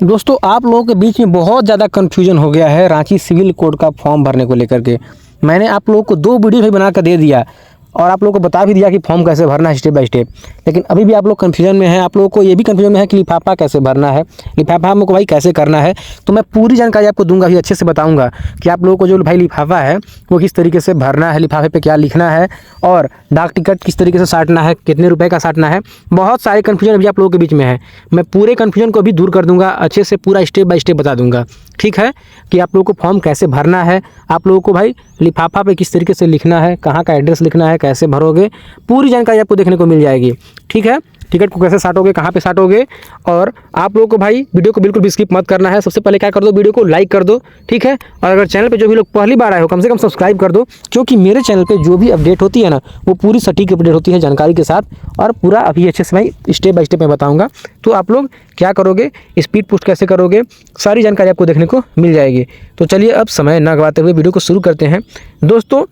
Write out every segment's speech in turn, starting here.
दोस्तों आप लोगों के बीच में बहुत ज़्यादा कन्फ्यूजन हो गया है रांची सिविल कोड का फॉर्म भरने को लेकर के। मैंने आप लोगों को 2 वीडियो भी बना कर दे दिया और आप लोगों को बता भी दिया कि फॉर्म कैसे भरना है स्टेप बाय स्टेप। लेकिन अभी भी आप लोग कन्फ्यूजन में हैं। आप लोगों को ये भी कन्फ्यूजन में है कि लिफाफा कैसे भरना है, लिफाफा हमको भाई कैसे करना है। तो मैं पूरी जानकारी आपको दूंगा, भी अच्छे से बताऊंगा कि आप लोगों को जो भाई लिफाफा है वो किस तरीके से भरना है, लिफाफे पे क्या लिखना है और डाक टिकट किस तरीके से साटना है, कितने रुपए का साटना है। बहुत सारे कन्फ्यूजन अभी आप लोगों के बीच में है। मैं पूरे कन्फ्यूजन को भी दूर कर दूंगा, अच्छे से पूरा स्टेप बाय स्टेप बता दूंगा। ठीक है कि आप लोगों को फॉर्म कैसे भरना है, आप लोगों को भाई लिफाफा पे किस तरीके से लिखना है, कहाँ का एड्रेस लिखना है, कैसे भरोगे, पूरी जानकारी आपको देखने को मिल जाएगी। ठीक है, टिकट को कैसे साटोगे, कहाँ पे साटोगे। और आप लोगों को भाई वीडियो को बिल्कुल भी स्किप मत करना है। सबसे पहले क्या कर दो, वीडियो को लाइक कर दो। ठीक है, और अगर चैनल पे जो भी लोग पहली बार आए हो कम से कम सब्सक्राइब कर दो, क्योंकि मेरे चैनल पे जो भी अपडेट होती है ना वो पूरी सटीक अपडेट होती है जानकारी के साथ और पूरा अभी अच्छे से भाई स्टेप बाय स्टेप मैं बताऊँगा। तो आप लोग क्या करोगे, स्पीड पोस्ट कैसे करोगे, सारी जानकारी आपको देखने को मिल जाएगी। तो चलिए अब समय न गवाते हुए वीडियो को शुरू करते हैं। दोस्तों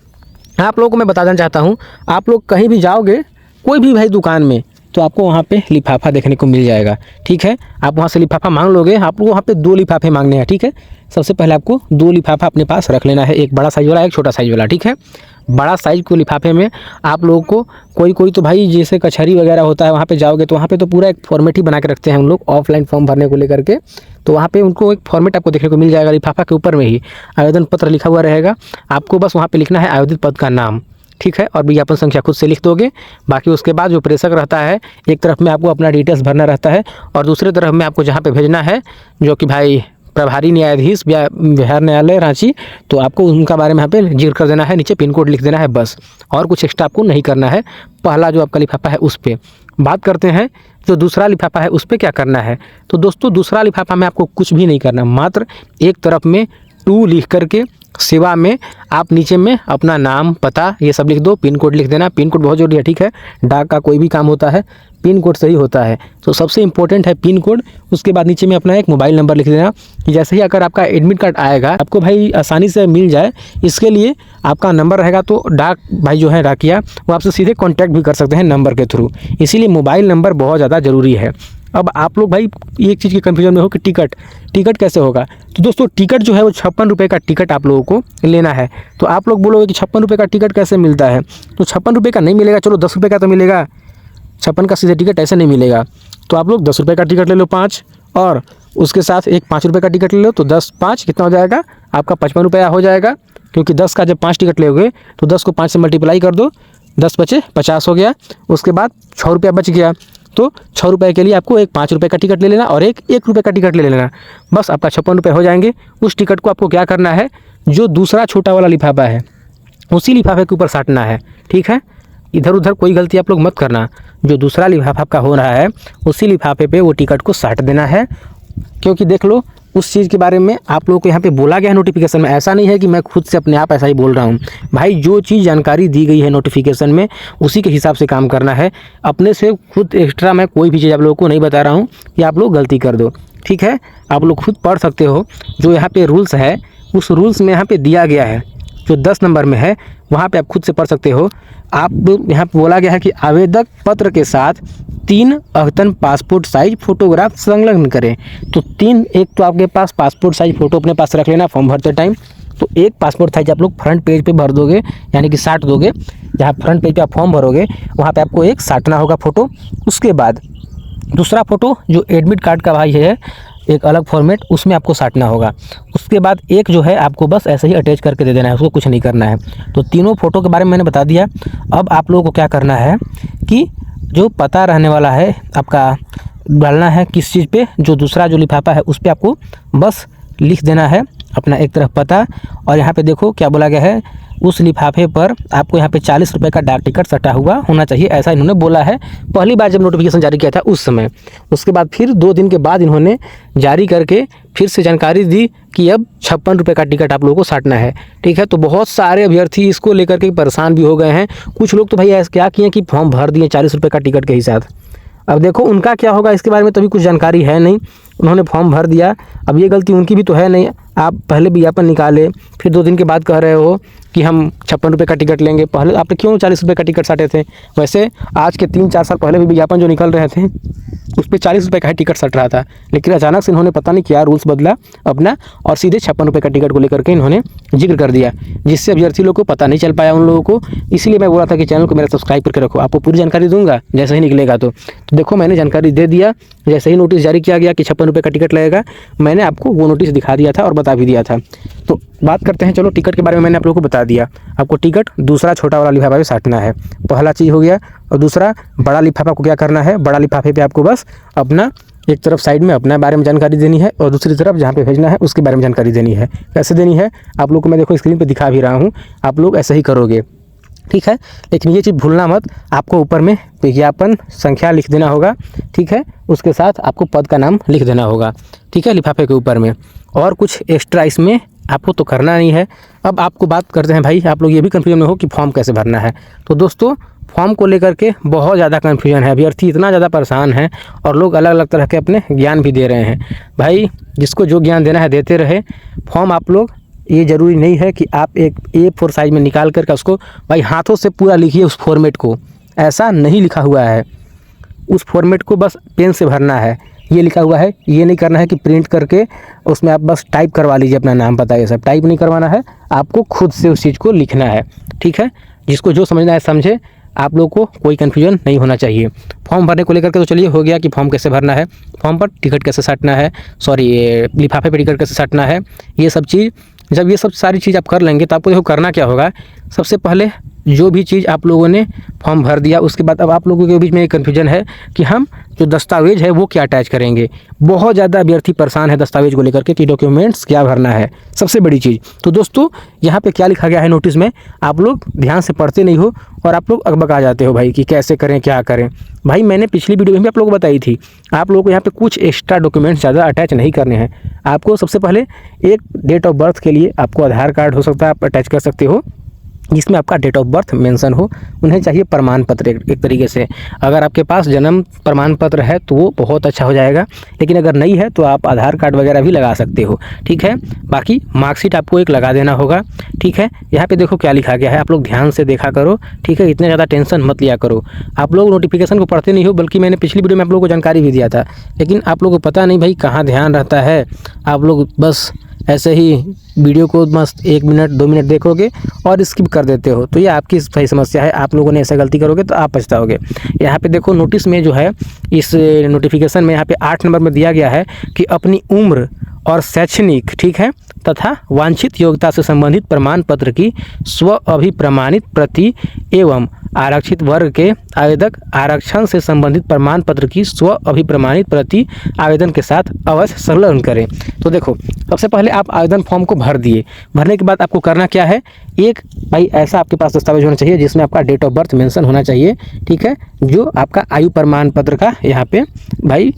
आप लोगों को मैं बता देना चाहता हूँ, आप लोग कहीं भी जाओगे कोई भी भाई दुकान में तो आपको वहाँ पे लिफाफा देखने को मिल जाएगा। ठीक है, आप वहाँ से लिफाफा मांग लोगे, आपको वहाँ पे 2 लिफाफे मांगने हैं। ठीक है, सबसे पहले आपको 2 लिफाफा अपने पास रख लेना है, एक बड़ा साइज वाला एक छोटा साइज वाला। ठीक है, बड़ा साइज को लिफाफे में आप लोगों को कोई तो भाई जैसे कचहरी वगैरह होता है वहाँ पे जाओगे तो वहाँ पे तो पूरा एक फॉर्मेट ही बना के रखते हैं हम लोग ऑफलाइन फॉर्म भरने को लेकर के। तो वहाँ पे उनको एक फॉर्मेट आपको देखने को मिल जाएगा, लिफाफा के ऊपर में ही आवेदन पत्र लिखा हुआ रहेगा। आपको बस वहाँ पे लिखना है आवेदित पद का नाम। ठीक है, और विज्ञापन संख्या खुद से लिख दोगे। बाकी उसके बाद जो प्रेषक रहता है, एक तरफ में आपको अपना डिटेल्स भरना रहता है और दूसरे तरफ में आपको जहाँ पे भेजना है जो कि भाई प्रभारी न्यायाधीश बिहार न्यायालय रांची, तो आपको उनका बारे में यहाँ पे जिक्र कर देना है, नीचे पिन कोड लिख देना है बस, और कुछ एक्स्ट्रा आपको नहीं करना है। पहला जो आपका लिफाफा है उस पर बात करते हैं। जो दूसरा लिफाफा है उस पर क्या करना है। तो दोस्तों दूसरा लिफाफा में आपको कुछ भी नहीं करना, मात्र एक तरफ में 2 लिख करके सेवा में आप नीचे में अपना नाम पता ये सब लिख दो, पिन कोड लिख देना। पिन कोड बहुत जरूरी है। ठीक है, डाक का कोई भी काम होता है पिन कोड सही होता है, तो सबसे इंपॉर्टेंट है पिन कोड। उसके बाद नीचे में अपना एक मोबाइल नंबर लिख देना कि जैसे ही अगर आपका एडमिट कार्ड आएगा आपको भाई आसानी से मिल जाए, इसके लिए आपका नंबर रहेगा। तो डाक भाई जो है डाकिया वो आपसे सीधे कॉन्टैक्ट भी कर सकते हैं नंबर के थ्रू, इसीलिए मोबाइल नंबर बहुत ज़्यादा ज़रूरी है। अब आप लोग भाई एक चीज़ की कन्फ्यूजन में हो कि टिकट कैसे होगा। तो दोस्तों टिकट जो है वो 56 रुपये का टिकट आप लोगों को लेना है। तो आप लोग बोलोगे कि 56 रुपये का टिकट कैसे मिलता है। तो 56 रुपये का नहीं मिलेगा, चलो 10 रुपये का तो मिलेगा, 56 का सीधे टिकट ऐसे नहीं मिलेगा। तो आप लोग 10 रुपये का टिकट ले लो 5, और उसके साथ एक 5 रुपये का टिकट ले लो। तो 10 5 कितना हो जाएगा आपका 55 रुपया हो जाएगा, क्योंकि 10 का जब 5 टिकट लोगे तो 10 को 5 से मल्टीप्लाई कर दो, 10 बचे 50 हो गया। उसके बाद 6 रुपया बच गया, तो 6 रुपये के लिए आपको एक 5 रुपये का टिकट ले लेना और एक 1 रुपये का टिकट ले लेना, बस आपका 56 रुपये हो जाएंगे। उस टिकट को आपको क्या करना है, जो दूसरा छोटा वाला लिफाफा है उसी लिफाफे के ऊपर साटना है। ठीक है, इधर उधर कोई गलती आप लोग मत करना, जो दूसरा लिफाफा का हो रहा है उसी लिफाफे पे वो टिकट को साट देना है। क्योंकि देख लो उस चीज़ के बारे में आप लोगों को यहाँ पे बोला गया है नोटिफिकेशन में, ऐसा नहीं है कि मैं खुद से अपने आप ऐसा ही बोल रहा हूँ भाई। जो चीज़ जानकारी दी गई है नोटिफिकेशन में उसी के हिसाब से काम करना है। अपने से खुद एक्स्ट्रा मैं कोई भी चीज़ आप लोगों को नहीं बता रहा हूँ कि आप लोग गलती कर दो। ठीक है, आप लोग खुद पढ़ सकते हो, जो यहाँ पे रूल्स है उस रूल्स में यहाँ पे दिया गया है, जो 10 नंबर में है वहाँ पे आप खुद से पढ़ सकते हो। आप यहाँ पे बोला गया है कि आवेदक पत्र के साथ 3 अद्यतन पासपोर्ट साइज फोटोग्राफ संलग्न करें। तो 3, एक तो आपके पास पासपोर्ट साइज फ़ोटो अपने पास रख लेना फॉर्म भरते टाइम। तो एक पासपोर्ट साइज आप लोग फ्रंट पेज पे भर दोगे, यानी कि साट दोगे। जहाँ फ्रंट पेज पे आप फॉर्म भरोगे वहाँ पे आपको एक साटना होगा फ़ोटो। उसके बाद दूसरा फ़ोटो जो एडमिट कार्ड का भाई है एक अलग फॉर्मेट, उसमें आपको साटना होगा। उसके बाद एक जो है आपको बस ऐसे ही अटैच करके दे देना है, उसको कुछ नहीं करना है। तो तीनों फ़ोटो के बारे में मैंने बता दिया। अब आप लोगों को क्या करना है कि जो पता रहने वाला है आपका डालना है किस चीज़ पे, जो दूसरा जो लिफाफा है उस पर आपको बस लिख देना है अपना एक तरफ पता। और यहाँ पे देखो क्या बोला गया है, उस लिफाफे पर आपको यहाँ पे 40 रुपये का डाक टिकट सटा हुआ होना चाहिए, ऐसा इन्होंने बोला है पहली बार जब नोटिफिकेशन जारी किया था उस समय। उसके बाद फिर 2 दिन के बाद इन्होंने जारी करके फिर से जानकारी दी कि अब 56 रुपये का टिकट आप लोगों को साटना है। ठीक है, तो बहुत सारे अभ्यर्थी इसको लेकर के परेशान भी हो गए हैं। कुछ लोग तो भाई ऐसे क्या किए कि फॉर्म भर दिए 40 रुपये का टिकट के हिसाब। अब देखो उनका क्या होगा इसके बारे में तो भी कुछ जानकारी है नहीं, उन्होंने फॉर्म भर दिया। अब ये गलती उनकी भी तो है नहीं, आप पहले विज्ञापन निकाले फिर 2 दिन के बाद कह रहे हो कि हम 56 रुपये का टिकट लेंगे। पहले आपने क्यों 40 रुपये का टिकट साटे थे? वैसे आज के 3-4 साल पहले भी विज्ञापन जो निकल रहे थे उस पर 40 रुपये का ही टिकट सट रहा था, लेकिन अचानक से इन्होंने पता नहीं क्या रूल्स बदला अपना और सीधे 56 रुपये का टिकट को लेकर के इन्होंने जिक्र कर दिया, जिससे अभ्यर्थी लोग को पता नहीं चल पाया उन लोगों को। इसीलिए मैं बोला था कि चैनल को मेरा सब्सक्राइब करके रखो, आपको पूरी जानकारी दूंगा जैसे ही निकलेगा। तो देखो मैंने जानकारी दे दिया, जैसे ही नोटिस जारी किया गया कि 56 रुपये का टिकट लगेगा, मैंने आपको वो नोटिस दिखा दिया था और बता भी दिया था। तो बात करते हैं, चलो टिकट के बारे में मैंने आप लोगों को बता दिया। आपको टिकट दूसरा छोटा वाला लिफाफा पे साटना है, पहला चीज़ हो गया। और दूसरा बड़ा लिफाफा को क्या करना है, बड़ा लिफाफे पे आपको बस अपना एक तरफ साइड में अपने बारे में जानकारी देनी है और दूसरी तरफ जहाँ पे भेजना है उसके बारे में जानकारी देनी है। कैसे देनी है आप लोग को मैं देखो स्क्रीन पे दिखा भी रहा हूँ, आप लोग ऐसे ही करोगे, ठीक है। लेकिन ये चीज़ भूलना मत, आपको ऊपर में विज्ञापन संख्या लिख देना होगा, ठीक है। उसके साथ आपको पद का नाम लिख देना होगा, ठीक है, लिफाफे के ऊपर में। और कुछ एक्स्ट्रा इसमें आपको तो करना नहीं है। अब आपको बात करते हैं भाई, आप लोग ये भी कन्फ्यूजन में हो कि फॉर्म कैसे भरना है। तो दोस्तों फॉर्म को लेकर के बहुत ज़्यादा कन्फ्यूजन है, अभ्यर्थी इतना ज़्यादा परेशान है और लोग अलग अलग तरह के अपने ज्ञान भी दे रहे हैं। भाई जिसको जो ज्ञान देना है देते रहे। फॉर्म आप लोग, ये ज़रूरी नहीं है कि आप एक A4 साइज में निकाल करके उसको भाई हाथों से पूरा लिखिए उस फॉर्मेट को, ऐसा नहीं लिखा हुआ है। उस फॉर्मेट को बस पेन से भरना है, ये लिखा हुआ है। ये नहीं करना है कि प्रिंट करके उसमें आप बस टाइप करवा लीजिए अपना नाम पता, ये सब टाइप नहीं करवाना है, आपको खुद से उस चीज़ को लिखना है, ठीक है। जिसको जो समझना है समझे, आप लोगों को कोई कन्फ्यूजन नहीं होना चाहिए। फॉर्म भरने को लेकर के तो चलिए हो गया कि फॉर्म कैसे भरना है, फॉर्म पर टिकट कैसे साटना है, सॉरी लिफाफे पर टिकट कैसे साटना है, ये सब चीज़। जब ये सब सारी चीज़ आप कर लेंगे तो आपको देखो करना क्या होगा। सबसे पहले जो भी चीज़ आप लोगों ने फॉर्म भर दिया, उसके बाद अब आप लोगों के बीच में एक कन्फ्यूजन है कि हम जो दस्तावेज है वो क्या अटैच करेंगे। बहुत ज़्यादा अभ्यर्थी परेशान है दस्तावेज को लेकर के कि डॉक्यूमेंट्स क्या भरना है, सबसे बड़ी चीज़। तो दोस्तों यहाँ पे क्या लिखा गया है नोटिस में, आप लोग ध्यान से पढ़ते नहीं हो और आप लोग अकबका जाते हो भाई कि कैसे करें क्या करें। भाई मैंने पिछली वीडियो में भी आप लोगों को बताई थी, आप लोगों को यहाँ पे कुछ एक्स्ट्रा डॉक्यूमेंट्स ज़्यादा अटैच नहीं करने हैं। आपको सबसे पहले एक डेट ऑफ बर्थ के लिए आपको आधार कार्ड हो सकता है आप अटैच कर सकते हो, जिसमें आपका डेट ऑफ बर्थ मेंशन हो। उन्हें चाहिए प्रमाण पत्र एक तरीके से। अगर आपके पास जन्म प्रमाण पत्र है तो वो बहुत अच्छा हो जाएगा, लेकिन अगर नहीं है तो आप आधार कार्ड वगैरह भी लगा सकते हो, ठीक है। बाकी मार्कशीट आपको एक लगा देना होगा, ठीक है। यहाँ पे देखो क्या लिखा गया है, आप लोग ध्यान से देखा करो, ठीक है। इतने ज़्यादा टेंशन मत लिया करो। आप लोग नोटिफिकेशन को पढ़ते नहीं हो, बल्कि मैंने पिछली वीडियो में आप लोगों को जानकारी भी दिया था, लेकिन आप लोगों को पता नहीं भाई कहाँ ध्यान रहता है। आप लोग बस ऐसे ही वीडियो को मस्त 1 मिनट 2 मिनट देखोगे और स्किप कर देते हो, तो ये आपकी सही समस्या है। आप लोगों ने ऐसा गलती करोगे तो आप पछताओगे। यहाँ पे देखो नोटिस में जो है, इस नोटिफिकेशन में यहाँ पे 8 नंबर में दिया गया है कि अपनी उम्र और शैक्षणिक, ठीक है, तथा वांछित योग्यता से संबंधित प्रमाण पत्र की स्व अभिप्रमाणित प्रति एवं आरक्षित वर्ग के आवेदक आरक्षण से संबंधित प्रमाण पत्र की स्व अभिप्रमाणित प्रति आवेदन के साथ अवश्य संलग्न करें। तो देखो सबसे पहले आप आवेदन फॉर्म को भर दिए, भरने के बाद आपको करना क्या है, एक भाई ऐसा आपके पास दस्तावेज होना चाहिए जिसमें आपका डेट ऑफ बर्थ मेंशन होना चाहिए, ठीक है, जो आपका आयु प्रमाण पत्र का यहाँ पे भाई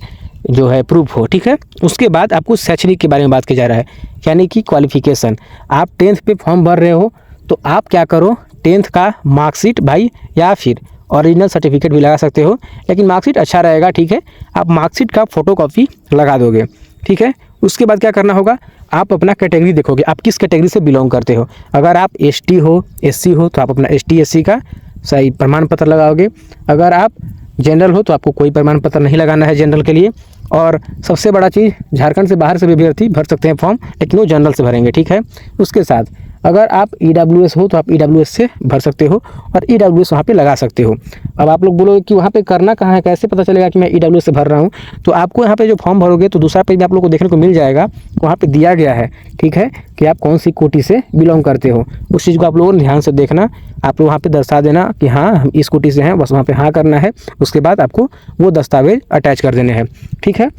जो है प्रूफ हो, ठीक है। उसके बाद आपको शैक्षणिक के बारे में बात की जा रहा है, यानी कि क्वालिफिकेशन। आप 10th पे फॉर्म भर रहे हो तो आप क्या करो, 10th का मार्कशीट भाई या फिर ओरिजिनल सर्टिफिकेट भी लगा सकते हो, लेकिन मार्कशीट अच्छा रहेगा, ठीक है। आप मार्कशीट का फोटोकॉपी लगा दोगे, ठीक है। उसके बाद क्या करना होगा, आप अपना कैटेगरी देखोगे, आप किस कैटेगरी से बिलोंग करते हो। अगर आप ST हो, SC हो तो आप अपना ST SC का सही प्रमाण पत्र लगाओगे। अगर आप जनरल हो तो आपको कोई प्रमाण पत्र नहीं लगाना है जनरल के लिए। और सबसे बड़ा चीज़, झारखंड से बाहर से भी अभ्यर्थी भर सकते हैं फॉर्म, लेकिन वो जनरल से भरेंगे, ठीक है। उसके साथ अगर आप EWS हो तो आप EWS से भर सकते हो और EWS वहाँ पे लगा सकते हो। अब आप लोग बोलोगे कि वहाँ पे करना कहाँ है, कैसे पता चलेगा कि मैं EWS से भर रहा हूँ। तो आपको यहाँ पे जो फॉर्म भरोगे तो दूसरा पेज आप लोग को देखने को मिल जाएगा, वहाँ पे दिया गया है, ठीक है, कि आप कौन सी कोटि से बिलोंग करते हो। उस चीज़ को आप लोगों ने ध्यान से देखना, आप लोग वहाँ पे दर्शा देना कि हाँ हम इस कोटि से हैं, बस वहाँ पे हाँ करना है। उसके बाद आपको वो दस्तावेज अटैच कर देने हैं, ठीक है।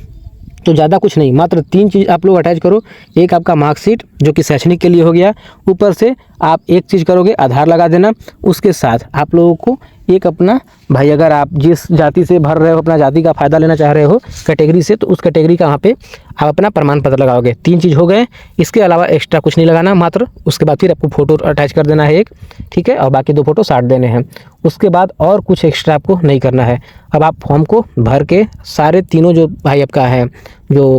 तो ज़्यादा कुछ नहीं, मात्र 3 चीज़ आप लोग अटैच करो। एक आपका मार्कशीट जो कि शैक्षणिक के लिए हो गया, ऊपर से आप एक चीज़ करोगे, आधार लगा देना। उसके साथ आप लोगों को एक अपना भाई, अगर आप जिस जाति से भर रहे हो, अपना जाति का फ़ायदा लेना चाह रहे हो कैटेगरी से, तो उस कैटेगरी का वहाँ पे आप अपना प्रमाण पत्र लगाओगे। 3 चीज़ हो गए, इसके अलावा एक्स्ट्रा कुछ नहीं लगाना मात्र। उसके बाद फिर आपको फ़ोटो अटैच कर देना है एक, ठीक है, और बाकी 2 फ़ोटो साट देने हैं। उसके बाद और कुछ एक्स्ट्रा आपको नहीं करना है। अब आप फॉर्म को भर के सारे तीनों जो भाई आपका है, जो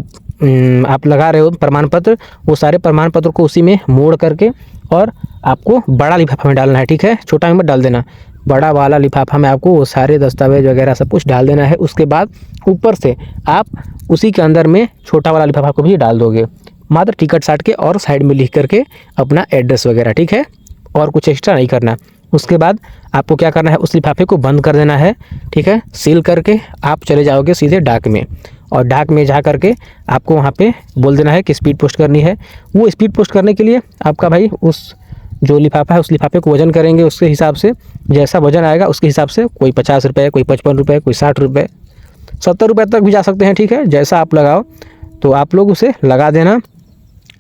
आप लगा रहे हो प्रमाण पत्र, वो सारे प्रमाण पत्र को उसी में मोड़ करके और आपको बड़ा लिफाफा में डालना है, ठीक है, छोटा में मत डाल देना। बड़ा वाला लिफाफा में आपको वो सारे दस्तावेज वगैरह सब कुछ डाल देना है। उसके बाद ऊपर से आप उसी के अंदर में छोटा वाला लिफाफा को भी डाल दोगे, मात्र टिकट साट के और साइड में लिख करके अपना एड्रेस वगैरह, ठीक है, और कुछ एक्स्ट्रा नहीं करना। उसके बाद आपको क्या करना है, उस लिफाफे को बंद कर देना है, ठीक है, सील करके आप चले जाओगे सीधे डाक में, और डाक में जा करके आपको वहाँ पे बोल देना है कि स्पीड पोस्ट करनी है। वो स्पीड पोस्ट करने के लिए आपका भाई उस जो लिफाफा है उस लिफाफे को वजन करेंगे, उसके हिसाब से जैसा वजन आएगा उसके हिसाब से कोई 50 रुपये, कोई 55 रुपये, कोई 60 रुपये, 70 रुपये तक भी जा सकते हैं, ठीक है, जैसा आप लगाओ तो आप लोग उसे लगा देना।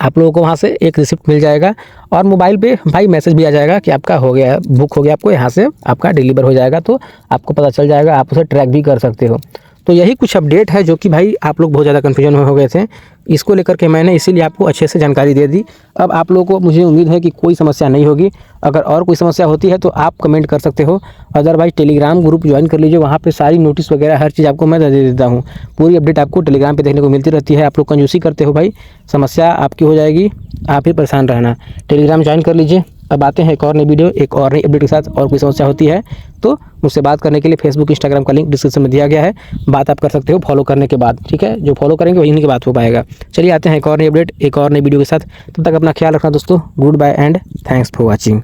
आप लोगों को वहाँ से एक रिसिप्ट मिल जाएगा और मोबाइल पे भाई मैसेज भी आ जाएगा कि आपका हो गया है, बुक हो गया, आपको यहाँ से आपका डिलीवर हो जाएगा, तो आपको पता चल जाएगा, आप उसे ट्रैक भी कर सकते हो। तो यही कुछ अपडेट है जो कि भाई आप लोग बहुत ज़्यादा कन्फ्यूजन में हो गए थे, इसको लेकर के मैंने इसीलिए आपको अच्छे से जानकारी दे दी। अब आप लोगों को मुझे उम्मीद है कि कोई समस्या नहीं होगी। अगर और कोई समस्या होती है तो आप कमेंट कर सकते हो, अदरवाइज टेलीग्राम ग्रुप ज्वाइन कर लीजिए, वहाँ पे सारी नोटिस वगैरह हर चीज़ आपको मैं दे देता हूँ। पूरी अपडेट आपको टेलीग्राम पे देखने को मिलती रहती है। आप लोग कंजूसी करते हो भाई, समस्या आपकी हो जाएगी, आप ही परेशान रहना। टेलीग्राम ज्वाइन कर लीजिए। अब आते हैं एक और नई वीडियो, एक और नई अपडेट के साथ। और कोई समस्या होती है तो मुझसे बात करने के लिए फेसबुक इंस्टाग्राम का लिंक डिस्क्रिप्शन में दिया गया है, बात आप कर सकते हो फॉलो करने के बाद, ठीक है, जो फॉलो करेंगे वही इनकी बात हो पाएगा। चलिए आते हैं एक और नई अपडेट, एक और नई वीडियो के साथ। तब तक अपना ख्याल रखना दोस्तों। Goodbye and thanks for watching.